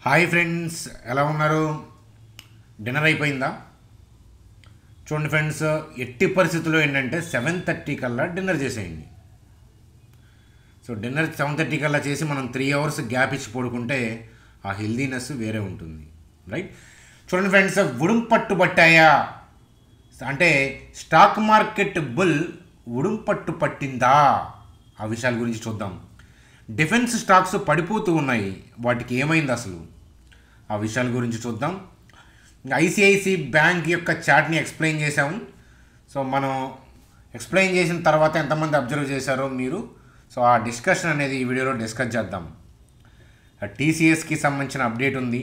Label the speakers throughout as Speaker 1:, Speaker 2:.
Speaker 1: Hi friends, ఎలా ఉన్నారు? Dinner అయిపోయిందా? చూడండి ఫ్రెండ్స్, ఎట్టి పరిస్థితుల్లో ఏంటంటే 7:30 కల్లా డిన్నర్ చేసేయండి. సో డిన్నర్ 7:30 కల్లా చేసి మనం 3 అవర్స్ గ్యాప్ ఇచ్చి పడుకుంటే ఆ హెల్దీనెస్ వేరే ఉంటుంది, రైట్? చూడండి ఫ్రెండ్స్, ఉడుం పట్టు పట్టాయా అంటే స్టాక్ మార్కెట్ బుల్ ఉడుం పట్టు పట్టిందా, ఆ విషయాల గురించి చూద్దాం. డిఫెన్స్ స్టాక్స్ పడిపోతూ ఉన్నాయి, వాటికి ఏమైంది అసలు, ఆ విషయాల గురించి చూద్దాం. ఐసిఐసి బ్యాంక్ యొక్క చార్ట్ని ఎక్స్ప్లెయిన్ చేసాము. సో మనం ఎక్స్ప్లెయిన్ చేసిన తర్వాత ఎంతమంది అబ్జర్వ్ చేశారో మీరు, సో ఆ డిస్కషన్ అనేది ఈ వీడియోలో డిస్కస్ చేద్దాం. టీసీఎస్కి సంబంధించిన అప్డేట్ ఉంది,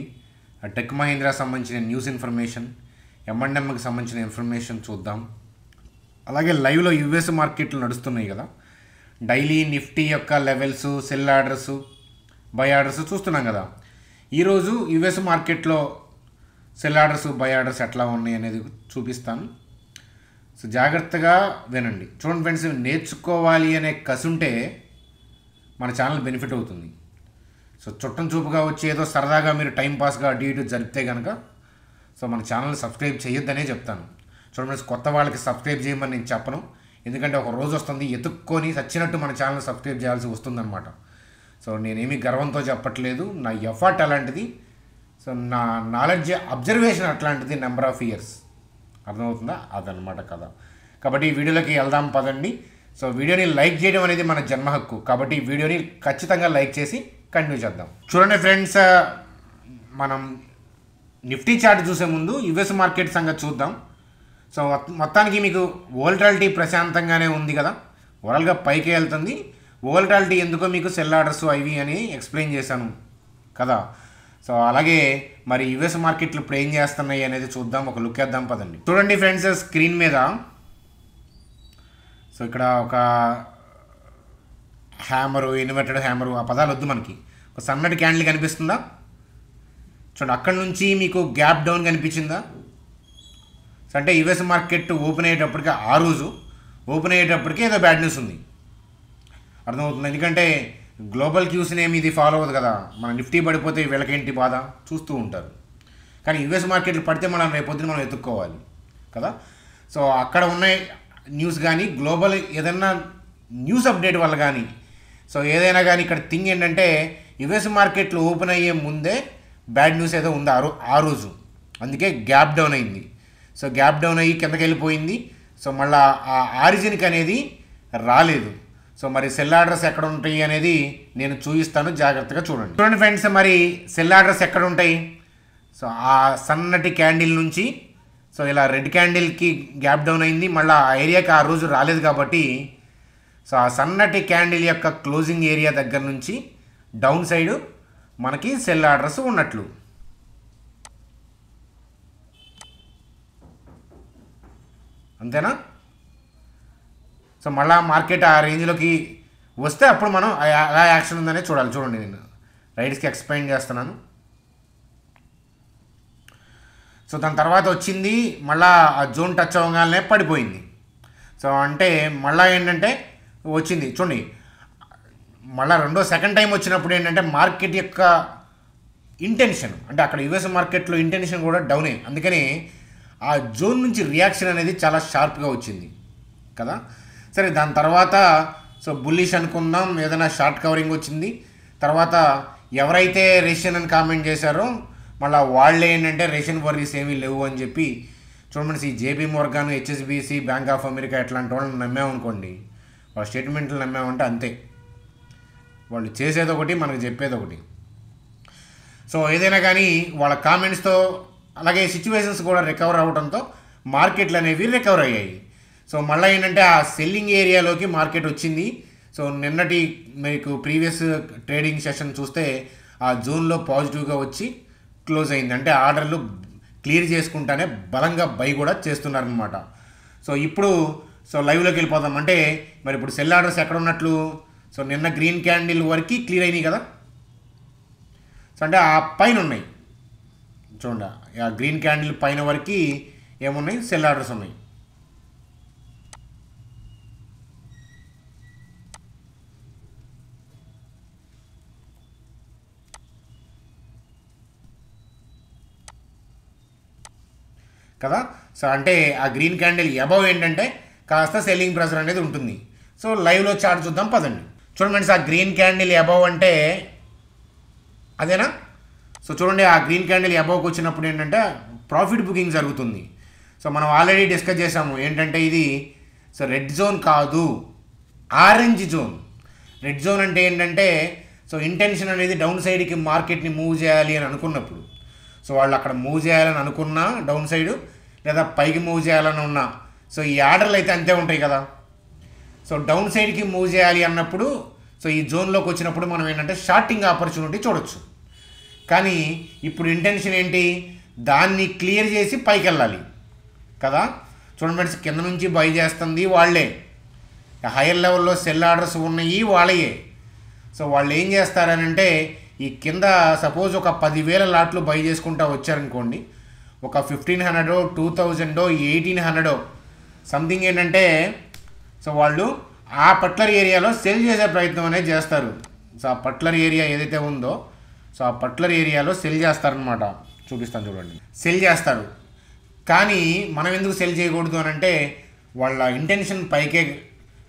Speaker 1: టెక్ మహీంద్రా సంబంధించిన న్యూస్ ఇన్ఫర్మేషన్, M&Mకి సంబంధించిన ఇన్ఫర్మేషన్ చూద్దాం. అలాగే లైవ్లో యూఎస్ మార్కెట్లు నడుస్తున్నాయి కదా, డైలీ నిఫ్టీ యొక్క levels, cell orders, by orders చూస్తున్నాం కదా. ఈరోజు యూఎస్ మార్కెట్లో సెల్ ఆర్డర్స్, బై ఆర్డర్స్ ఎట్లా ఉన్నాయి అనేది చూపిస్తాను. సో జాగ్రత్తగా వినండి. చూడండి ఫ్రెండ్స్, నేర్చుకోవాలి అనే కసుంటే మన ఛానల్ బెనిఫిట్ అవుతుంది. సో చుట్టం చూపుగా వచ్చి ఏదో సరదాగా మీరు టైంపాస్గా అటు ఇటు జరిపితే కనుక సో మన ఛానల్ సబ్స్క్రైబ్ చేయొద్దనే చెప్తాను. చూడండి ఫ్రెండ్స్, కొత్త వాళ్ళకి సబ్స్క్రైబ్ చేయమని నేను చెప్పను, ఎందుకంటే ఒక రోజు వస్తుంది ఎత్తుక్కొని చచ్చినట్టు మన ఛానల్ సబ్స్క్రైబ్ చేయాల్సి వస్తుందన్నమాట. సో నేనేమి గర్వంతో చెప్పట్లేదు, నా ఎఫర్ట్ అలాంటిది, సో నా నాలెడ్జ్ అబ్జర్వేషన్ అట్లాంటిది, నెంబర్ ఆఫ్ ఇయర్స్. అర్థమవుతుందా? అదనమాట కదా. కాబట్టి ఈ వీడియోలోకి వెళ్దాం పదండి. సో వీడియోని లైక్ చేయడం అనేది మన జన్మ హక్కు, కాబట్టి ఈ వీడియోని ఖచ్చితంగా లైక్ చేసి కంటిన్యూ చేద్దాం. చూడండి ఫ్రెండ్స్, మనం నిఫ్టీ చార్ట్ చూసే ముందు యుఎస్ మార్కెట్ సంగతి చూద్దాం. సో మొత్తానికి మీకు వోల్టాలిటీ ప్రశాంతంగానే ఉంది కదా, ఓవరాల్గా పైకి వెళ్తుంది. వోల్టాలిటీ ఎందుకో మీకు సెల్ ఆర్డర్స్ అవి అని ఎక్స్ప్లెయిన్ చేశాను కదా. సో అలాగే మరి యుఎస్ మార్కెట్లు ఇప్పుడు ఏం చేస్తున్నాయి అనేది చూద్దాం, ఒక లుక్ వేద్దాం పదండి. చూడండి ఫ్రెండ్స్, స్క్రీన్ మీద సో ఇక్కడ ఒక హ్యామరు, ఇన్వర్టెడ్ హ్యామరు, ఆ పదాలు వద్దు మనకి. ఒక సన్నటి క్యాండిల్ కనిపిస్తుందా? చూడండి, అక్కడి నుంచి మీకు గ్యాప్ డౌన్ కనిపించిందా? సో అంటే యుఎస్ మార్కెట్ ఓపెన్ అయ్యేటప్పటికి, ఆ రోజు ఓపెన్ అయ్యేటప్పటికి ఏదో బ్యాడ్ న్యూస్ ఉంది, అర్థమవుతుంది. ఎందుకంటే గ్లోబల్ క్యూస్ని ఏమి ఇది ఫాలో అవ్వదు కదా. మన నిఫ్టీ పడిపోతే వీళ్ళకేంటి బాధ చూస్తూ ఉంటారు, కానీ యుఎస్ మార్కెట్లు పడితే మనం రేపొద్దున మనం ఎత్తుక్కోవాలి కదా. సో అక్కడ ఉన్న న్యూస్ కానీ, గ్లోబల్ ఏదైనా న్యూస్ అప్డేట్ వల్ల కానీ, సో ఏదైనా కానీ ఇక్కడ థింగ్ ఏంటంటే యుఎస్ మార్కెట్లు ఓపెన్ అయ్యే ముందే బ్యాడ్ న్యూస్ ఏదో ఉంది ఆ రోజు, అందుకే గ్యాప్ డౌన్ అయింది. సో గ్యాప్ డౌన్ అయ్యి కిందకి వెళ్ళిపోయింది. సో మళ్ళీ ఆ ఆరిజిన్కి అనేది రాలేదు. సో మరి సెల్ ఆర్డర్స్ ఎక్కడ ఉంటాయి అనేది నేను చూపిస్తాను, జాగ్రత్తగా చూడండి. చూడండి ఫ్రెండ్స్, మరి సెల్ ఆర్డర్స్ ఎక్కడ ఉంటాయి? సో ఆ సన్నటి క్యాండిల్ నుంచి సో ఇలా రెడ్ క్యాండిల్కి గ్యాప్ డౌన్ అయింది, మళ్ళీ ఆ ఏరియాకి ఆ రోజు రాలేదు కాబట్టి సో ఆ సన్నటి క్యాండిల్ యొక్క క్లోజింగ్ ఏరియా దగ్గర నుంచి డౌన్ సైడ్ మనకి సెల్ ఆర్డర్స్ ఉన్నట్లు. అంతేనా? సో మళ్ళీ మార్కెట్ ఆ రేంజ్లోకి వస్తే అప్పుడు మనం ఎలా యాక్షన్ ఉందనే చూడాలి. చూడండి, నేను రైట్స్కి ఎక్స్ప్లెయిన్ చేస్తున్నాను. సో దాని తర్వాత వచ్చింది మళ్ళీ ఆ జోన్ టచ్ అవ్వగానే పడిపోయింది. సో అంటే మళ్ళీ ఏంటంటే వచ్చింది చూడండి, మళ్ళీ సెకండ్ టైం వచ్చినప్పుడు ఏంటంటే మార్కెట్ యొక్క ఇంటెన్షన్, అంటే అక్కడ యుఎస్ మార్కెట్లో ఇంటెన్షన్ కూడా డౌనే, అందుకని ఆ జోన్ నుంచి రియాక్షన్ అనేది చాలా షార్ప్గా వచ్చింది కదా. సరే, దాని తర్వాత సో బుల్లిష్ అనుకుందాం, ఏదైనా షార్ట్ కవరింగ్ వచ్చింది. తర్వాత ఎవరైతే రేషన్ అని కామెంట్ చేశారో మళ్ళీ వాళ్ళే ఏంటంటే రేషన్ వర్రీస్ ఏమీ లేవు అని చెప్పి, చూడండి ఈ JP Morgan, HSBC, bank of America ఇట్లాంటి వాళ్ళని నమ్మామనుకోండి, వాళ్ళ స్టేట్మెంట్లు నమ్మామంటే అంతే, వాళ్ళు చేసేది ఒకటి, మనకు చెప్పేది ఒకటి. సో ఏదైనా కానీ వాళ్ళ కామెంట్స్తో అలాగే సిచ్యువేషన్స్ కూడా రికవర్ అవ్వడంతో మార్కెట్లు అనేవి రికవర్ అయ్యాయి. సో మళ్ళీ ఏంటంటే ఆ సెల్లింగ్ ఏరియాలోకి మార్కెట్ వచ్చింది. సో నిన్నటి మీకు ప్రీవియస్ ట్రేడింగ్ సెషన్ చూస్తే ఆ జోన్లో పాజిటివ్గా వచ్చి క్లోజ్ అయింది, అంటే ఆర్డర్లు క్లియర్ చేసుకుంటానే బలంగా బై కూడా చేస్తున్నారనమాట. సో ఇప్పుడు సో లైవ్లోకి వెళ్ళిపోదాం. అంటే మరి ఇప్పుడు సెల్ ఆర్డర్స్ ఎక్కడ ఉన్నట్లు? సో నిన్న గ్రీన్ క్యాండిల్ వరకు క్లియర్ అయినాయి కదా. సో అంటే ఆ పైన ఉన్నాయి చూడండి, ఆ గ్రీన్ క్యాండిల్ పైన వరకు ఏమున్నాయి? సెల్ ఆర్డర్స్ ఉన్నాయి. కదా. సో అంటే ఆ గ్రీన్ క్యాండిల్ అబవ్ ఏంటంటే కాస్త సెల్లింగ్ ప్రెషర్ అనేది ఉంటుంది. సో లైవ్లో చార్ట్ చూద్దాం పదండి. చూడండి ఆ గ్రీన్ క్యాండిల్ అబవ్ అంటే అదేనా. సో చూడండి ఆ గ్రీన్ క్యాండిల్ అబవ్కి వచ్చినప్పుడు ఏంటంటే ప్రాఫిట్ బుకింగ్ జరుగుతుంది. సో మనం ఆల్రెడీ డిస్కస్ చేసాము ఏంటంటే ఇది సో రెడ్ జోన్ కాదు, ఆరెంజ్ జోన్. రెడ్ జోన్ అంటే ఏంటంటే సో ఇంటెన్షన్ అనేది డౌన్ సైడ్కి మార్కెట్ని మూవ్ చేయాలి అని అనుకున్నప్పుడు, సో వాళ్ళు అక్కడ మూవ్ చేయాలని అనుకున్నా డౌన్ సైడ్ లేదా పైకి మూవ్ చేయాలని ఉన్నా, సో ఈ ఆర్డర్లు అయితే అంతే ఉంటాయి కదా. సో డౌన్ సైడ్కి మూవ్ చేయాలి అన్నప్పుడు సో ఈ జోన్లోకి వచ్చినప్పుడు మనం ఏంటంటే షార్టింగ్ ఆపర్చునిటీ చూడొచ్చు. కానీ ఇప్పుడు ఇంటెన్షన్ ఏంటి, దాన్ని క్లియర్ చేసి పైకి వెళ్ళాలి కదా. చూడండి ఫ్రెండ్స్, కింద నుంచి బై చేస్తుంది వాళ్ళే, హైయర్ లెవెల్లో సెల్ ఆర్డర్స్ ఉన్నాయి వాళ్ళయే. సో వాళ్ళు ఏం చేస్తారనంటే ఈ కింద సపోజ్ ఒక 10,000 లాట్లు బై చేసుకుంటా వచ్చారనుకోండి, ఒక 1,500 2,000 1,800 సంథింగ్ ఏంటంటే సో వాళ్ళు ఆ పర్టికులర్ ఏరియాలో సెల్ చేసే ప్రయత్నం అనేది చేస్తారు. సో ఆ పర్టికులర్ ఏరియా ఏదైతే ఉందో సో ఆ పర్టికులర్ ఏరియాలో సెల్ చేస్తారనమాట. చూపిస్తాను చూడండి, సెల్ చేస్తారు. కానీ మనం ఎందుకు సెల్ చేయకూడదు అని అంటే వాళ్ళ ఇంటెన్షన్ పైకే.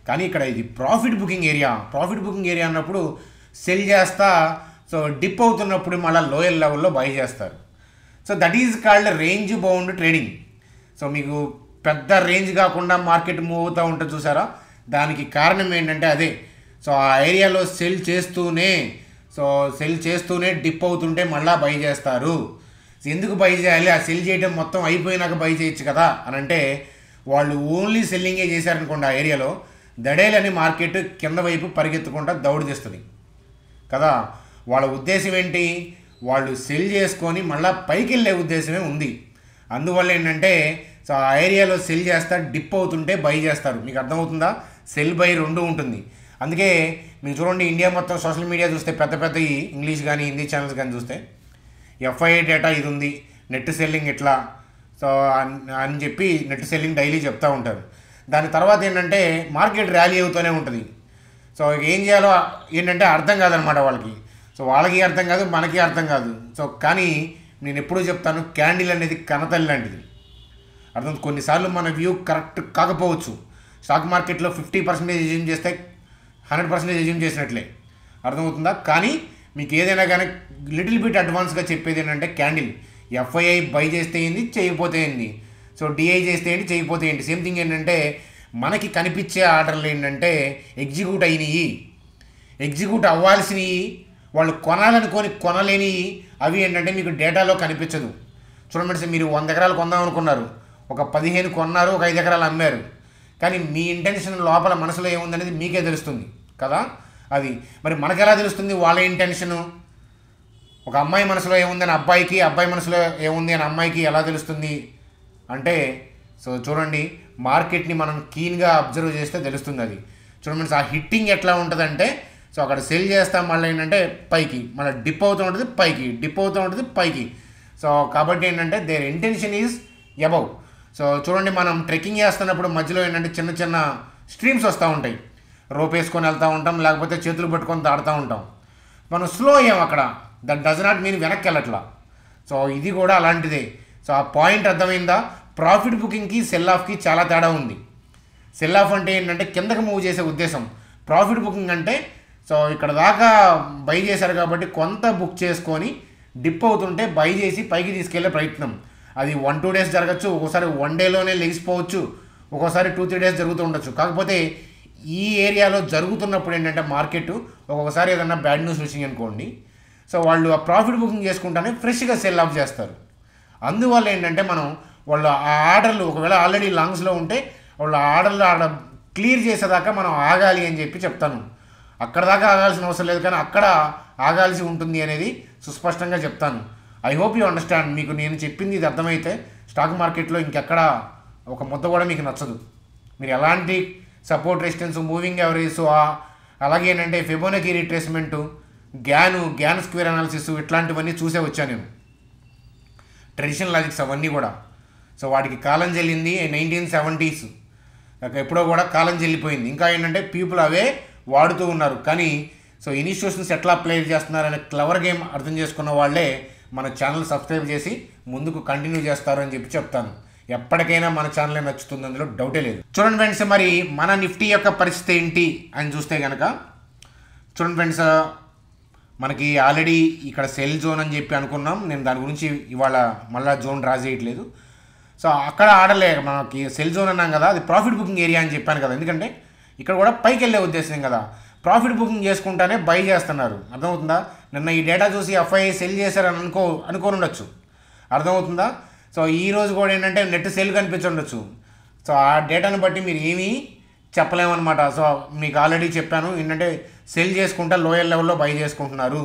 Speaker 1: కానీ ఇక్కడ ఇది profit booking area. Profit booking area అన్నప్పుడు సెల్ చేస్తా సో డిప్ అవుతున్నప్పుడు మళ్ళీ లోయర్ లెవెల్లో బై చేస్తారు. So that is called range bound trading. So మీకు పెద్ద రేంజ్ కాకుండా మార్కెట్ మూవ్ అవుతూ ఉంటుంది చూసారా, దానికి కారణం ఏంటంటే అదే. సో ఆ ఏరియాలో సెల్ చేస్తూనే డిప్ అవుతుంటే మళ్ళీ బై చేస్తారు. ఎందుకు బై చేయాలి, ఆ సెల్ చేయడం మొత్తం అయిపోయినాక బై చేయొచ్చు కదా అని అంటే వాళ్ళు ఓన్లీ సెల్లింగే చేశారనుకోండి ఆ ఏరియాలో, దడేలని మార్కెట్ కింద వైపు పరిగెత్తుకుంటా దౌడు తీస్తుంది కదా. వాళ్ళ ఉద్దేశం ఏంటి, వాళ్ళు సెల్ చేసుకొని మళ్ళీ పైకి వెళ్ళే ఉద్దేశమే ఉంది. అందువల్ల ఏంటంటే సో ఆ ఏరియాలో సెల్ చేస్తా డిప్ అవుతుంటే బై చేస్తారు. మీకు అర్థమవుతుందా, సెల్ బై రెండు ఉంటుంది. అందుకే మీరు చూడండి ఇండియా మొత్తం సోషల్ మీడియా చూస్తే పెద్ద పెద్ద ఇంగ్లీష్ కానీ హిందీ ఛానల్స్ కానీ చూస్తే ఎఫ్ఐఐ డేటా ఇది ఉంది, నెట్ సెల్లింగ్ ఇట్లా సో అని చెప్పి నెట్ సెల్లింగ్ డైలీ చెప్తూ ఉంటారు. దాని తర్వాత ఏంటంటే మార్కెట్ ర్యాలీ అవుతూనే ఉంటుంది. సో ఏం చేయాలో ఏంటంటే అర్థం కాదనమాట వాళ్ళకి. సో వాళ్ళకి అర్థం కాదు, మనకి అర్థం కాదు. సో కానీ నేను ఎప్పుడూ చెప్తాను, క్యాండిల్ అనేది కనతల్లి లాంటిది. అర్థం, కొన్నిసార్లు మన వ్యూ కరెక్ట్ కాకపోవచ్చు. స్టాక్ మార్కెట్లో 50% ఎజ్యూమ్ చేస్తే 100% ఎజ్యూమ్ చేసినట్లే, అర్థమవుతుందా. కానీ మీకు ఏదైనా కానీ లిటిల్ బిట్ అడ్వాన్స్గా చెప్పేది ఏంటంటే క్యాండిల్ ఎఫ్ఐఐ బై చేస్తే ఏంది, చేయకపోతే ఏంది, సో డిఐ చేస్తే ఏంటి, చేయకపోతే ఏంటి, సేమ్ థింగ్. ఏంటంటే మనకి కనిపించే ఆర్డర్లు ఏంటంటే ఎగ్జిక్యూట్ అయినవి, ఎగ్జిక్యూట్ అవ్వాల్సినవి, వాళ్ళు కొనాలనుకొని కొనలేని అవి ఏంటంటే మీకు డేటాలో కనిపించదు. చూడండి, మీరు 100 ఎకరాలు కొందాం అనుకున్నారు, ఒక 15 కొన్నారు, ఒక 5 ఎకరాలు అమ్మారు. కానీ మీ ఇంటెన్షన్ లోపల మనసులో ఏముందనేది మీకే తెలుస్తుంది కదా. అది మరి మనకు ఎలా తెలుస్తుంది వాళ్ళ ఇంటెన్షను? ఒక అమ్మాయి మనసులో ఏముందని అబ్బాయికి, అబ్బాయి మనసులో ఏముంది అని అమ్మాయికి ఎలా తెలుస్తుంది అంటే సో చూడండి, మార్కెట్ని మనం కీన్గా అబ్జర్వ్ చేస్తే తెలుస్తుంది అది. చూడండి, ఆ హిట్టింగ్ ఎట్లా ఉంటుందంటే సో అక్కడ సెల్ చేస్తాం, మళ్ళీ ఏంటంటే పైకి, మళ్ళీ డిప్ అవుతూ ఉంటుంది పైకి, డిప్ అవుతూ ఉంటుంది పైకి. సో కాబట్టి ఏంటంటే there intention is above. So చూడండి, మనం ట్రెక్కింగ్ చేస్తున్నప్పుడు మధ్యలో ఏంటంటే చిన్న చిన్న స్ట్రీమ్స్ వస్తూ ఉంటాయి, రోప్ వేసుకొని వెళ్తూ ఉంటాం, లేకపోతే చేతులు పట్టుకొని తాడుతూ ఉంటాం. మనం స్లో అయ్యాం అక్కడ, దట్ డస్ నాట్ మీన్ వెనక్కి వెళ్ళట్లా. సో ఇది కూడా అలాంటిదే. సో ఆ పాయింట్ అర్థమైందా? ప్రాఫిట్ బుకింగ్కి సెల్ ఆఫ్కి చాలా తేడా ఉంది. సెల్ ఆఫ్ అంటే ఏంటంటే కిందకి మూవ్ చేసే ఉద్దేశం, ప్రాఫిట్ బుకింగ్ అంటే సో ఇక్కడ దాకా బై చేశారు కాబట్టి కొంత బుక్ చేసుకొని డిప్ అవుతుంటే బై చేసి పైకి తీసుకెళ్లే ప్రయత్నం. అది 1-2 డేస్ జరగచ్చు, ఒక్కోసారి 1 డేలోనే లెగిసిపోవచ్చు, ఒక్కోసారి 2-3 డేస్ జరుగుతూ ఉండొచ్చు. కాకపోతే ఈ ఏరియాలో జరుగుతున్నప్పుడు ఏంటంటే మార్కెట్ ఒక్కొక్కసారి ఏదన్నా బ్యాడ్ న్యూస్ వచ్చింది అనుకోండి, సో వాళ్ళు ఆ ప్రాఫిట్ బుకింగ్ చేసుకుంటానే ఫ్రెష్గా సెల్ ఆఫ్ చేస్తారు. అందువల్ల ఏంటంటే వాళ్ళు ఆ ఆర్డర్లు ఒకవేళ ఆల్రెడీ లాంగ్స్లో ఉంటే వాళ్ళు ఆర్డర్లు క్లియర్ చేసేదాకా మనం ఆగాలి అని చెప్పి చెప్తాను. అక్కడ దాకా ఆగాల్సిన అవసరం లేదు, కానీ అక్కడ ఆగాల్సి ఉంటుంది అనేది సుస్పష్టంగా చెప్తాను. I hope you understand. మీకు నేను చెప్పింది ఇది అర్థమైతే స్టాక్ మార్కెట్లో ఇంకెక్కడ ఒక ముద్ద కూడా మీకు నచ్చదు. మీరు ఎలాంటి సపోర్ట్ రెసిస్టెన్స్, మూవింగ్ యావరేజ్, అలాగే ఏంటంటే ఫిబోనకీ రిట్రేస్మెంటు, గ్యాన్ స్క్వేర్ అనాలిసిస్ ఇట్లాంటివన్నీ చూసే వచ్చాను నేను, ట్రెడిషనల్ లాజిక్స్ అవన్నీ కూడా. సో వాటికి కాలం చెల్లింది 1970s, ఎప్పుడో కూడా కాలం చెల్లిపోయింది. ఇంకా ఏంటంటే పీపుల్ అవే వాడుతూ ఉన్నారు. కానీ సో ఇన్స్టిట్యూషన్స్ ఎట్లా ప్లే చేస్తున్నారనే క్లవర్ గేమ్ అర్థం చేసుకున్న వాళ్ళే మన ఛానల్ సబ్స్క్రైబ్ చేసి ముందుకు కంటిన్యూ చేస్తారు అని చెప్పి చెప్తాను. ఎప్పటికైనా మన ఛానలే నచ్చుతుంది, అందులో డౌటే లేదు. చూడండి ఫ్రెండ్స్, మరి మన నిఫ్టీ యొక్క పరిస్థితి ఏంటి అని చూస్తే కనుక చూడండి ఫ్రెండ్స్, మనకి ఆల్రెడీ ఇక్కడ సెల్ జోన్ అని చెప్పి అనుకున్నాం. నేను దాని గురించి ఇవాళ మళ్ళీ జోన్ డ్రా చేయట్లేదు. సో అక్కడ ఆడలే, మనకి సెల్ జోన్ అన్నాం కదా, అది ప్రాఫిట్ బుకింగ్ ఏరియా అని చెప్పాను కదా. ఎందుకంటే ఇక్కడ కూడా పైకి వెళ్ళే ఉద్దేశం కదా, ప్రాఫిట్ బుకింగ్ చేసుకుంటానే బై చేస్తున్నారు. అర్థమవుతుందా? నిన్న ఈ డేటా చూసి ఎఫ్ఐ సెల్ చేశారని అనుకోని ఉండొచ్చు. అర్థమవుతుందా? సో ఈ రోజు కూడా ఏంటంటే నెట్ సెల్ కనిపించుండొచ్చు. సో ఆ డేటాను బట్టి మీరు ఏమీ చెప్పలేమన్నమాట. సో మీకు ఆల్రెడీ చెప్పాను ఏంటంటే సెల్ చేసుకుంటా లోయర్ లెవెల్లో బై చేసుకుంటున్నారు.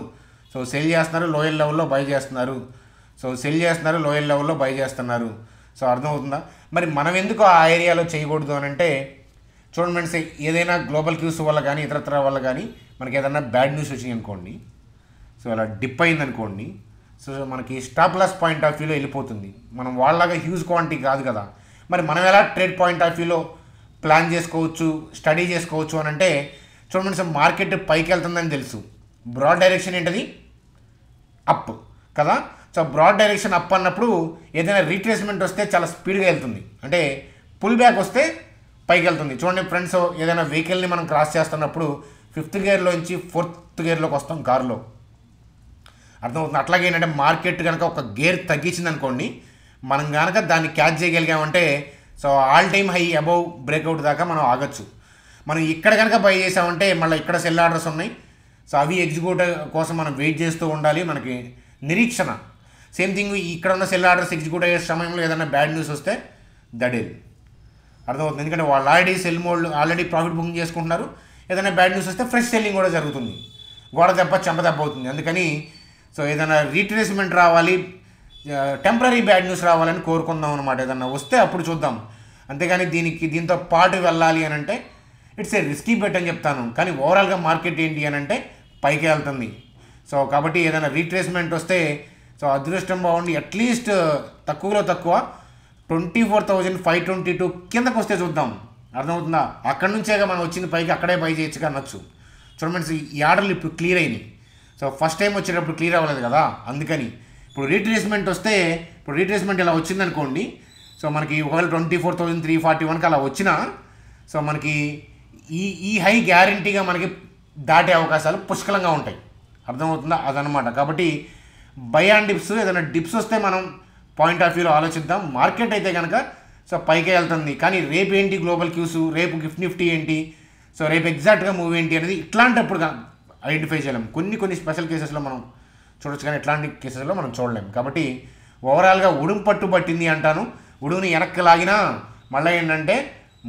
Speaker 1: సో సెల్ చేస్తున్నారు, లోయర్ లెవెల్లో బై చేస్తున్నారు. సో సెల్ చేస్తున్నారు, లోయర్ లెవెల్లో బై చేస్తున్నారు. సో అర్థమవుతుందా? మరి మనం ఎందుకు ఆ ఏరియాలో చేయకూడదు అని అంటే చూడండి ఫ్రెండ్స్, ఏదైనా గ్లోబల్ క్యూస్ వల్ల కానీ ఇతరత్ర వల్ల కానీ మనకి ఏదైనా బ్యాడ్ న్యూస్ వచ్చింది అనుకోండి, సో అలా డిప్ అయింది అనుకోండి, సో మనకి స్టాప్ లాస్ పాయింట్ ఆఫ్ వ్యూలో వెళ్ళిపోతుంది. మనం వాళ్ళలాగా హ్యూజ్ క్వాంటిటీ కాదు కదా. మరి మనం ఎలా ట్రేడ్ పాయింట్ ఆఫ్ వ్యూలో ప్లాన్ చేసుకోవచ్చు, స్టడీ చేసుకోవచ్చు అని అంటే చూడండి ఫ్రెండ్స్, మార్కెట్ పైకి వెళ్తుందని తెలుసు. బ్రాడ్ డైరెక్షన్ ఏంటది? అప్ కదా. సో బ్రాడ్ డైరెక్షన్ అప్ అన్నప్పుడు ఏదైనా రీట్రేస్మెంట్ వస్తే చాలా స్పీడ్గా వెళ్తుంది, అంటే పుల్ బ్యాక్ వస్తే పైకి వెళ్తుంది. చూడండి ఫ్రెండ్స్, ఏదైనా వెహికల్ని మనం క్రాస్ చేస్తున్నప్పుడు 5th గేర్లోంచి 4th గేర్లోకి వస్తాం కారులో. అర్థమవుతుంది? అట్లాగే ఏంటంటే మార్కెట్ కనుక ఒక గేర్ తగ్గించింది అనుకోండి, మనం కనుక దాన్ని క్యాచ్ చేయగలిగామంటే so all time high above breakout దాకా మనం ఆగచ్చు. మనం ఇక్కడ కనుక బై చేసామంటే మళ్ళీ ఇక్కడ సెల్ ఆర్డర్స్ ఉన్నాయి. సో అవి ఎగ్జిక్యూట్ కోసం మనం వెయిట్ చేస్తూ ఉండాలి, మనకి నిరీక్షణ. సేమ్ థింగ్, ఇక్కడ ఉన్న సెల్ ఆర్డర్స్ ఎగ్జిక్యూట్ అయ్యే సమయంలో ఏదైనా బ్యాడ్ న్యూస్ వస్తే దడేల్. అర్థమవుతుంది? ఎందుకంటే వాళ్ళు already cell mode already profit booking చేసుకుంటున్నారు. ఏదైనా బ్యాడ్ న్యూస్ వస్తే ఫ్రెష్ సెల్లింగ్ కూడా జరుగుతుంది, గోడ దెబ్బ చెంప దెబ్బ అవుతుంది. అందుకని సో ఏదైనా రీట్రేస్మెంట్ రావాలి, టెంపరీ బ్యాడ్ న్యూస్ రావాలని కోరుకుందాం అనమాట. ఏదన్నా వస్తే అప్పుడు చూద్దాం. అంతేగాని దీంతో పాటు వెళ్ళాలి అని అంటే ఇట్స్ ఏ రిస్కీ బెట్ అని చెప్తాను. కానీ ఓవరాల్గా మార్కెట్ ఏంటి అని అంటే పైకి వెళ్తుంది. సో కాబట్టి ఏదైనా రీట్రేస్మెంట్ వస్తే సో అదృష్టం బాగుండి అట్లీస్ట్ తక్కువలో తక్కువ 24,522 కిందకు వస్తే చూద్దాం. అర్థమవుతుందా? అక్కడి నుంచేగా మనం వచ్చింది పైకి, అక్కడే బై చేయొచ్చుగా అనొచ్చు. చూడండి, ఈ ఆర్డర్లు ఇప్పుడు క్లియర్ అయినాయి. సో ఫస్ట్ టైం వచ్చేటప్పుడు క్లియర్ అవ్వలేదు కదా, అందుకని ఇప్పుడు రీట్రేస్మెంట్ వస్తే, ఇప్పుడు రీట్రేస్మెంట్ ఇలా వచ్చిందనుకోండి, సో మనకి ఒకవేళ 24,341కి అలా వచ్చినా సో మనకి ఈ హై గ్యారంటీగా మనకి దాటే అవకాశాలు పుష్కలంగా ఉంటాయి. అర్థమవుతుందా? అదనమాట. కాబట్టి బై అండ్ డిప్స్, ఏదైనా డిప్స్ వస్తే మనం పాయింట్ ఆఫ్ వ్యూలో ఆలోచిద్దాం. మార్కెట్ అయితే కనుక సో పైకే వెళ్తుంది. కానీ రేపు ఏంటి గ్లోబల్ క్యూస్, రేపు గిఫ్ట్ నిఫ్టీ ఏంటి, సో రేపు ఎగ్జాక్ట్గా మూవ్ ఏంటి అనేది ఇట్లాంటప్పుడు ఐడెంటిఫై చేయలేం. కొన్ని స్పెషల్ కేసెస్లో మనం చూడొచ్చు, కానీ ఇట్లాంటి కేసెస్లో మనం చూడలేం. కాబట్టి ఓవరాల్గా ఉడుము పట్టు పట్టింది అంటాను. ఉడుముని వెనక్కి లాగినా మళ్ళీ ఏంటంటే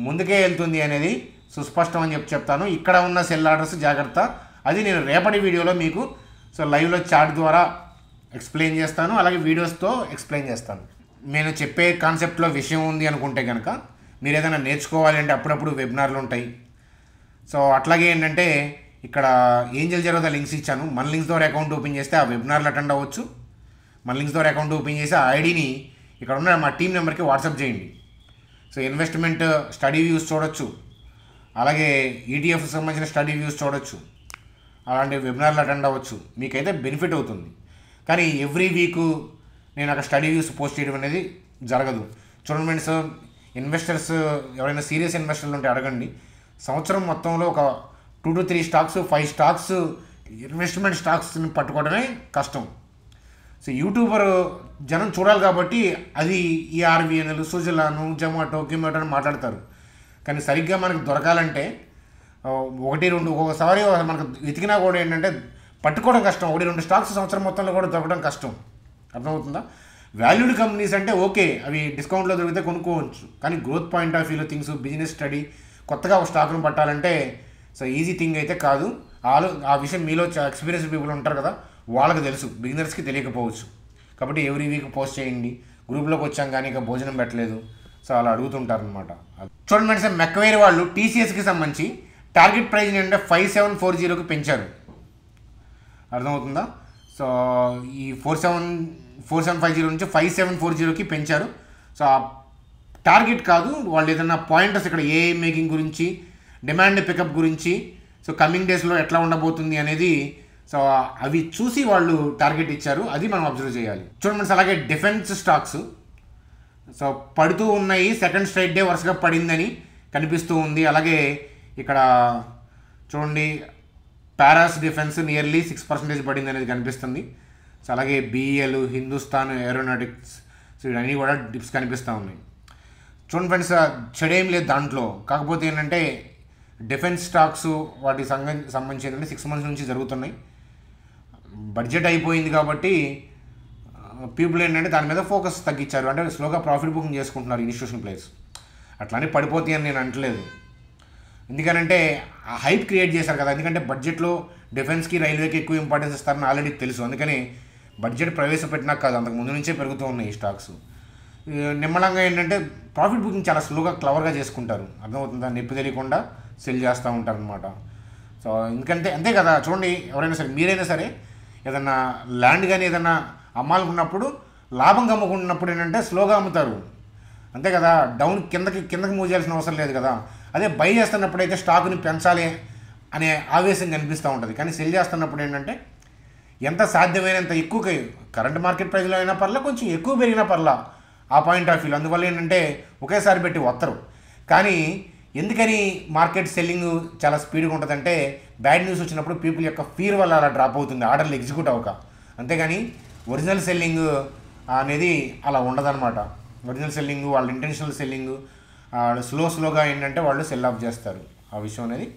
Speaker 1: ముందుకే వెళ్తుంది అనేది సుస్పష్టం అని చెప్తాను. ఇక్కడ ఉన్న సెల్ ఆర్డర్స్ జాగ్రత్త, అది నేను రేపటి వీడియోలో మీకు సో లైవ్లో చాట్ ద్వారా ఎక్స్ప్లెయిన్ చేస్తాను, అలాగే వీడియోస్తో ఎక్స్ప్లెయిన్ చేస్తాను. నేను చెప్పే కాన్సెప్ట్లో విషయం ఉంది అనుకుంటే కనుక మీరు ఏదైనా నేర్చుకోవాలి అంటే అప్పుడప్పుడు వెబినార్లు ఉంటాయి. సో అట్లాగే ఏంటంటే ఇక్కడ ఏంజల్ జెరోదా లింక్స్ ఇచ్చాను. మన లింక్స్ ద్వారా అకౌంట్ ఓపెన్ చేస్తే ఆ వెబినార్లు అటెండ్ అవ్వచ్చు. మన లింక్స్ ద్వారా అకౌంట్ ఓపెన్ చేసి ఆ ఐడిని ఇక్కడ ఉన్న మా టీం నెంబర్కి వాట్సాప్ చేయండి. సో ఇన్వెస్ట్మెంట్ స్టడీ వ్యూస్ చూడొచ్చు, అలాగే ఈటీఎఫ్ సంబంధించిన స్టడీ వ్యూస్ చూడొచ్చు, అలాంటి వెబినార్లు అటెండ్ అవ్వచ్చు. మీకైతే బెనిఫిట్ అవుతుంది. కానీ ఎవ్రీ వీక్ నేను అక్కడ స్టడీ వ్యూస్ పోస్ట్ చేయడం అనేది జరగదు. చూడండి ఫ్రెండ్స్, ఇన్వెస్టర్స్ ఎవరైనా సీరియస్ ఇన్వెస్టర్లు ఉంటే అడగండి. సంవత్సరం మొత్తంలో ఒక 2 to 3 స్టాక్స్, 5 స్టాక్స్ ఇన్వెస్ట్మెంట్ స్టాక్స్ని పట్టుకోవడమే కష్టం. సో యూట్యూబర్ జనం చూడాలి కాబట్టి అది ఈఆర్విఎన్ఎల్, సుజలాను, జొమాటో, గిమాటో అని మాట్లాడతారు. కానీ సరిగ్గా మనకు దొరకాలంటే 1-2 ఒక్కొక్కసారి మనకు వెతికినా కూడా ఏంటంటే పట్టుకోవడం కష్టం. 1-2 స్టాక్స్ సంవత్సరం మొత్తంలో కూడా దొరకడం కష్టం. అర్థమవుతుందా? వాల్యూడ్ కంపెనీస్ అంటే ఓకే, అవి డిస్కౌంట్లో దొరికితే కొనుక్కోవచ్చు. కానీ గ్రోత్ పాయింట్ ఆఫ్ వ్యూలో థింగ్స్, బిజినెస్ స్టడీ, కొత్తగా ఒక స్టాక్ను పట్టాలంటే సో ఈజీ థింగ్ అయితే కాదు. ఆ విషయం మీలో ఎక్స్పీరియన్స్ పీపుల్ ఉంటారు కదా, వాళ్ళకి తెలుసు, బిగినర్స్కి తెలియకపోవచ్చు. కాబట్టి ఎవ్రీ వీక్ పోస్ట్ చేయండి. గ్రూప్లోకి వచ్చాం కానీ ఇక భోజనం పెట్టలేదు, సో అలా అడుగుతుంటారు అనమాట. చూడండి ఫ్రెండ్స్, మెక్వైర్ వాళ్ళు టీసీఎస్కి సంబంధించి టార్గెట్ ప్రైజ్ ఏంటంటే 5740కి పెంచారు. అర్థమవుతుందా? సో ఈ 4750 నుంచి 5740కి పెంచారు. సో ఆ టార్గెట్ కాదు, వాళ్ళు ఏదైనా పాయింటర్స్ ఇక్కడ ఏఐ మేకింగ్ గురించి, డిమాండ్ పికప్ గురించి, సో కమింగ్ డేస్లో ఎట్లా ఉండబోతుంది అనేది సో అవి చూసి వాళ్ళు టార్గెట్ ఇచ్చారు. అది మనం అబ్జర్వ్ చేయాలి. చూడండి, అలాగే డిఫెన్స్ స్టాక్స్ సో పడుతూ ఉన్నాయి, సెకండ్ స్ట్రైట్ డే వరుసగా పడిందని కనిపిస్తూ ఉంది. అలాగే ఇక్కడ చూడండి పారాస్ డిఫెన్స్ నియర్లీ 6% పడింది అనేది కనిపిస్తుంది. సో అలాగే బిఈఎల్, హిందుస్థాన్ ఏరోనాటిక్స్, సో ఇవన్నీ కూడా డిప్స్ కనిపిస్తూ ఉన్నాయి. చూడండి ఫ్రెండ్స్, చెడేం లేదు దాంట్లో. కాకపోతే ఏంటంటే డిఫెన్స్ స్టాక్స్ వాటికి సంబంధించి ఏంటంటే 6 months నుంచి జరుగుతున్నాయి. బడ్జెట్ అయిపోయింది కాబట్టి పీపుల్ ఏంటంటే దాని మీద ఫోకస్ తగ్గించారు, అంటే స్లోగా ప్రాఫిట్ బుకింగ్ చేసుకుంటున్నారు ఇన్స్టిట్యూషన్ ప్లేయర్స్. అట్లానే పడిపోతాయి అని నేను అంటలేదు, ఎందుకనంటే ఆ హైప్ క్రియేట్ చేశారు కదా. ఎందుకంటే బడ్జెట్లో డిఫెన్స్కి, రైల్వేకి ఎక్కువ ఇంపార్టెన్స్ ఇస్తారని ఆల్రెడీ తెలుసు. అందుకని బడ్జెట్ ప్రవేశపెట్టినా కాదు, అంతకు ముందు నుంచే పెరుగుతూ ఉన్నాయి ఈ స్టాక్స్. నిమ్మలంగా ఏంటంటే ప్రాఫిట్ బుకింగ్ చాలా స్లోగా క్లవర్గా చేసుకుంటారు, అర్థమవుతుందా, నొప్పి తెలియకుండా సెల్ చేస్తూ ఉంటారు అనమాట. సో ఎందుకంటే అంతే కదా. చూడండి, ఎవరైనా సరే, మీరైనా సరే ఏదన్నా ల్యాండ్ కానీ ఏదన్నా అమ్మాలనుకున్నప్పుడు లాభం అమ్ముకున్నప్పుడు ఏంటంటే స్లోగా అమ్ముతారు, అంతే కదా. డౌన్ కిందకి మూవ్ చేయాల్సిన అవసరం లేదు కదా. అదే బై చేస్తున్నప్పుడు అయితే స్టాక్ని పెంచాలి అనే ఆవేశం కనిపిస్తూ ఉంటుంది. కానీ సెల్ చేస్తున్నప్పుడు ఏంటంటే ఎంత సాధ్యమైనంత ఎక్కువ, కరెంట్ మార్కెట్ ప్రైస్లో అయినా పర్లా, కొంచెం ఎక్కువ పెరిగినా పర్లా, ఆ పాయింట్ ఆఫ్ వ్యూలో. అందువల్ల ఏంటంటే ఒకేసారి పెట్టి వత్తరు. కానీ ఎందుకని మార్కెట్ సెల్లింగ్ చాలా స్పీడ్గా ఉంటుందంటే బ్యాడ్ న్యూస్ వచ్చినప్పుడు పీపుల్ యొక్క ఫీర్ వల్ల అలా డ్రాప్ అవుతుంది, ఆర్డర్లు ఎగ్జిక్యూట్ అవ్వక. అంతేగాని ఒరిజినల్ సెల్లింగ్ అనేది అలా ఉండదన్నమాట. ఒరిజినల్ సెల్లింగ్, వాళ్ళ ఇంటెన్షనల్ సెల్లింగ్ స్లోగా ఏంటంటే వాళ్ళు సెల్ ఆఫ్ చేస్తారు. ఆ విషయం అనేది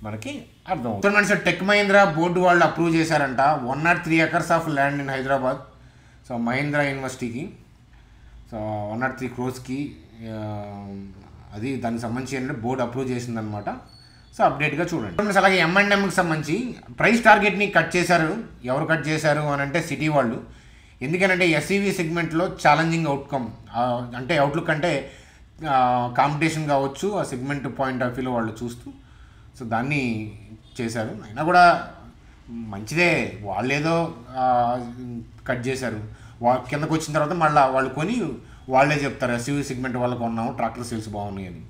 Speaker 1: మనకి అర్థం అవుతుంది. మనసు టెక్ మహీంద్రా బోర్డు వాళ్ళు అప్రూవ్ చేశారంట 103 acres of land in Hyderabad. So Mahindra యూనివర్సిటీకి, సో 103 crores అది దానికి సంబంధించి ఏంటంటే బోర్డు అప్రూవ్ చేసిందనమాట. సో అప్డేట్గా చూడండి. అలాగే M&Mకి సంబంధించి ప్రైస్ టార్గెట్ని కట్ చేశారు. ఎవరు కట్ చేశారు అని అంటే సిటీ వాళ్ళు. ఎందుకనంటే ఎస్ఈవి సెగ్మెంట్లో ఛాలెంజింగ్ అవుట్కమ్, అంటే అవుట్లుక్ అంటే కాంపిటీషన్ కావచ్చు, ఆ సెగ్మెంట్ పాయింట్ ఆఫ్ వ్యూలో వాళ్ళు చూస్తూ సో దాన్ని చేశారు. అయినా కూడా మంచిదే, వాళ్ళేదో కట్ చేశారు. కిందకు వచ్చిన తర్వాత మళ్ళీ వాళ్ళు కొని వాళ్ళే చెప్తారు ఎస్యూవీ సెగ్మెంట్ వాళ్ళకు కొన్నాము, ట్రాక్టర్ సేల్స్ బాగున్నాయి అని.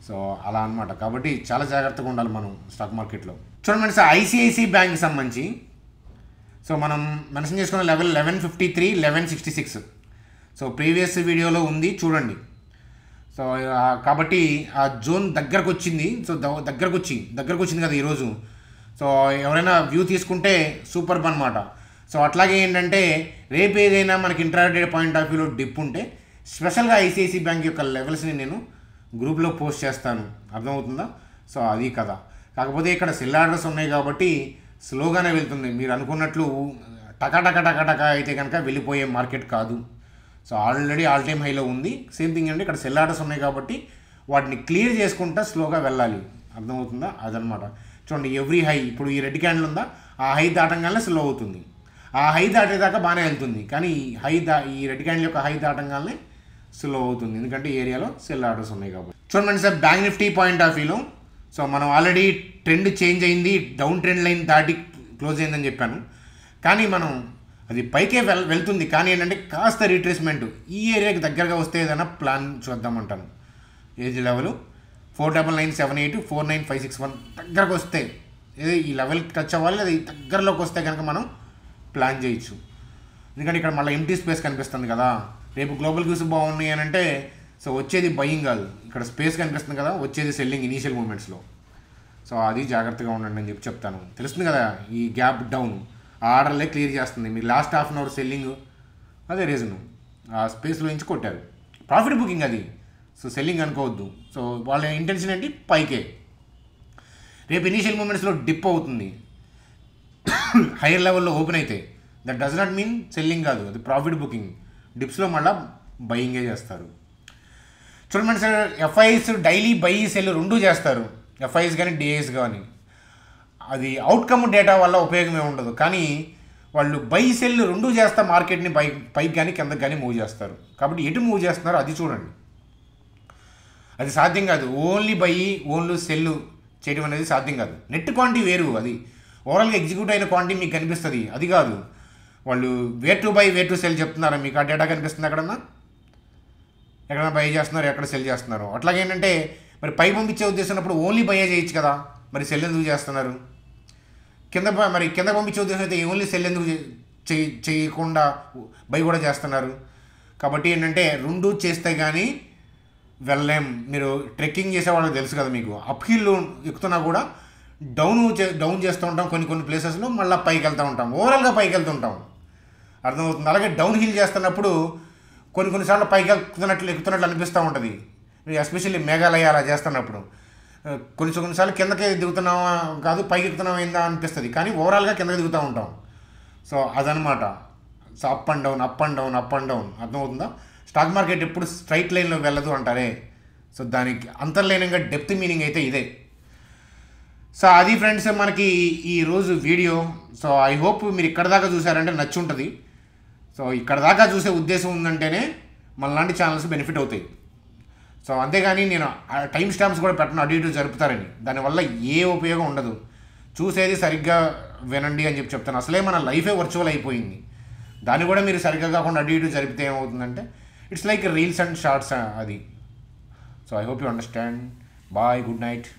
Speaker 1: సో అలా అనమాట. కాబట్టి చాలా జాగ్రత్తగా ఉండాలి మనం స్టాక్ మార్కెట్లో. చూడండి సార్, ఐసిఐసిఐ బ్యాంక్కి సంబంధించి సో మనం మెన్షన్ చేసుకున్న లెవెల్ 1153, 1166. సో ప్రీవియస్ వీడియోలో ఉంది చూడండి. సో కాబట్టి ఆ జోన్ దగ్గరకు వచ్చింది. సో దగ్గరకు వచ్చింది కదా ఈరోజు. సో ఎవరైనా వ్యూ తీసుకుంటే సూపర్బ్ అనమాట. సో అట్లాగే ఏంటంటే రేపు ఏదైనా మనకి ఇంట్రాడే పాయింట్ ఆఫ్ వ్యూలో డిప్ ఉంటే స్పెషల్గా ఐసిఐసిఐ బ్యాంక్ యొక్క లెవెల్స్ని నేను గ్రూప్లో పోస్ట్ చేస్తాను, అర్థమవుతుందా. సో అది కదా. కాకపోతే ఇక్కడ సెల్ ఆర్డర్స్ ఉన్నాయి కాబట్టి స్లోగానే వెళ్తుంది. మీరు అనుకున్నట్లు టకా అయితే కనుక వెళ్ళిపోయే మార్కెట్ కాదు. సో ఆల్రెడీ ఆల్ టైమ్ హైలో ఉంది. సేమ్ థింగ్ అంటే ఇక్కడ సెల్ ఆర్డర్స్ ఉన్నాయి కాబట్టి వాటిని క్లియర్ చేసుకుంటా స్లోగా వెళ్ళాలి, అర్థమవుతుందా. అదనమాట. చూడండి, ఎవ్రీ హై, ఇప్పుడు ఈ రెడ్ క్యాండిల్ ఉందా, ఆ హై దాటంగానే స్లో అవుతుంది. ఆ హై దాటేదాకా బాగానే వెళ్తుంది, కానీ ఈ రెడ్ క్యాండిల్ యొక్క హై దాటంగానే స్లో అవుతుంది, ఎందుకంటే ఈ ఏరియాలో సెల్ ఆర్డర్స్ ఉన్నాయి కాబట్టి. చూడండి sir, bank Nifty point of వ్యూలో సో మనం ఆల్రెడీ ట్రెండ్ చేంజ్ అయింది, డౌన్ ట్రెండ్ లైన్ దాటి క్లోజ్ అయిందని చెప్పాను. కానీ మనం అది పైకే వెళ్తుంది, కానీ ఏంటంటే కాస్త రీట్రేస్మెంట్ ఈ ఏరియాకి దగ్గరగా వస్తే ఏదైనా ప్లాన్ చూద్దామంటాను. ఏజ్ లెవెల్ 49978, 49561 దగ్గరకు వస్తే, ఏదో ఈ లెవెల్కి టచ్ అవ్వాలి, అది దగ్గరలోకి వస్తే కనుక మనం ప్లాన్ చేయొచ్చు. ఎందుకంటే ఇక్కడ మళ్ళీ ఎంటీ స్పేస్ కనిపిస్తుంది కదా. రేపు గ్లోబల్ క్యూస్ బాగున్నాయి అని అంటే సో వచ్చేది బయింగ్ కాదు, ఇక్కడ స్పేస్ కనిపిస్తుంది కదా, వచ్చేది సెల్లింగ్ ఇనీషియల్ మూమెంట్స్లో. సో అది జాగ్రత్తగా ఉండండి అని చెప్తాను. తెలుస్తుంది కదా, ఈ గ్యాప్ డౌన్ ఆ ఆర్డర్లే క్లియర్ చేస్తుంది. మీరు last half an hour selling, అదే రీజను, ఆ స్పేస్లో నుంచి కొట్టారు, ప్రాఫిట్ బుకింగ్ అది. సో సెల్లింగ్ అనుకోవద్దు. సో వాళ్ళ ఇంటెన్షన్ ఏంటి, పైకే. రేపు ఇనీషియల్ మూమెంట్స్లో డిప్ అవుతుంది, హైయర్ లెవెల్లో ఓపెన్ అయితే that does not mean selling కాదు, అది ప్రాఫిట్ బుకింగ్. డిప్స్లో మళ్ళీ బయింగే చేస్తారు. చూడండి sir, FIs daily buy sell రెండూ చేస్తారు, ఎఫ్ఐఎస్ కానీ డిఐఎస్ కానీ. అది అవుట్కమ్ డేటా వల్ల ఉపయోగమే ఉండదు, కానీ వాళ్ళు బై సెల్ రెండూ చేస్తా మార్కెట్ని పైకి కానీ కిందకి కానీ మూవ్ చేస్తారు. కాబట్టి ఎటు మూవ్ చేస్తున్నారో అది చూడండి. అది సాధ్యం కాదు, ఓన్లీ బై ఓన్లీ సెల్ చేయడం అనేది సాధ్యం కాదు. నెట్ క్వాంటిటీ వేరు, అది ఓవరాల్గా ఎగ్జిక్యూట్ అయిన క్వాంటిటీ మీకు కనిపిస్తుంది, అది కాదు. వాళ్ళు where to buy where to sell చెప్తున్నారా, మీకు ఆ డేటా కనిపిస్తుంది ఎక్కడన్నా బై చేస్తున్నారు, ఎక్కడ సెల్ చేస్తున్నారు. అట్లాగే ఏంటంటే మరి పై పంపించే ఉద్దేశం ఉన్నప్పుడు ఓన్లీ బై చేయొచ్చు కదా, మరి సెల్ ఎందుకు చేస్తున్నారు. కింద పంపించే ఉద్దేశం అయితే ఓన్లీ సెల్ ఎందుకు చేయకుండా బై కూడా చేస్తున్నారు. కాబట్టి ఏంటంటే రెండు చేస్తే కానీ వెళ్ళలేం. మీరు ట్రెక్కింగ్ చేసే వాళ్ళకి తెలుసు కదా, మీకు అప్ హిల్ ఎక్కుతున్నా కూడా డౌన్ చేస్తూ ఉంటాం కొన్ని ప్లేసెస్లో, మళ్ళీ పైకి వెళ్తూ ఉంటాం, ఓవరాల్గా పైకి వెళ్తుంటాం, అర్థమవుతుంది. అలాగే డౌన్ హిల్ చేస్తున్నప్పుడు కొన్నిసార్లు పైకి ఎక్కుతున్నట్లు అనిపిస్తూ ఉంటుంది, ఎస్పెషల్లీ మేఘాలయ అలా చేస్తున్నప్పుడు. కొన్నిసార్లు కిందకే దిగుతున్నామా కాదు, పైకి ఎక్కుతున్నామా ఏందా అనిపిస్తుంది, కానీ ఓవరాల్గా కిందకి దిగుతూ ఉంటాం. సో అదనమాట. సో అప్ అండ్ డౌన్ అర్థమవుతుందా. స్టాక్ మార్కెట్ ఎప్పుడు స్ట్రైట్ లైన్లో వెళ్ళదు అంటారే, సో దానికి అంతర్లీనంగా డెప్త్ మీనింగ్ అయితే ఇదే. సో అది ఫ్రెండ్స్ మనకి ఈరోజు వీడియో. సో ఐ హోప్ మీరు ఇక్కడ దాకా చూసారంటే నచ్చి ఉంటుంది. సో ఇక్కడ దాకా చూసే ఉద్దేశం ఉందంటేనే మనలాంటి ఛానల్స్ బెనిఫిట్ అవుతాయి. సో అంతేగాని నేను టైం స్టాంప్స్ కూడా పెట్టను అటు ఇటు జరుపుతారని, దానివల్ల ఏ ఉపయోగం ఉండదు. చూసేది సరిగ్గా వినండి అని చెప్తాను. అసలే మన లైఫే వర్చువల్ అయిపోయింది, దాన్ని కూడా మీరు సరిగ్గా కాకుండా అటు ఇటు జరిపితే ఏమవుతుందంటే it's like reels and shorts అది. So I hope you understand. Bye, good night.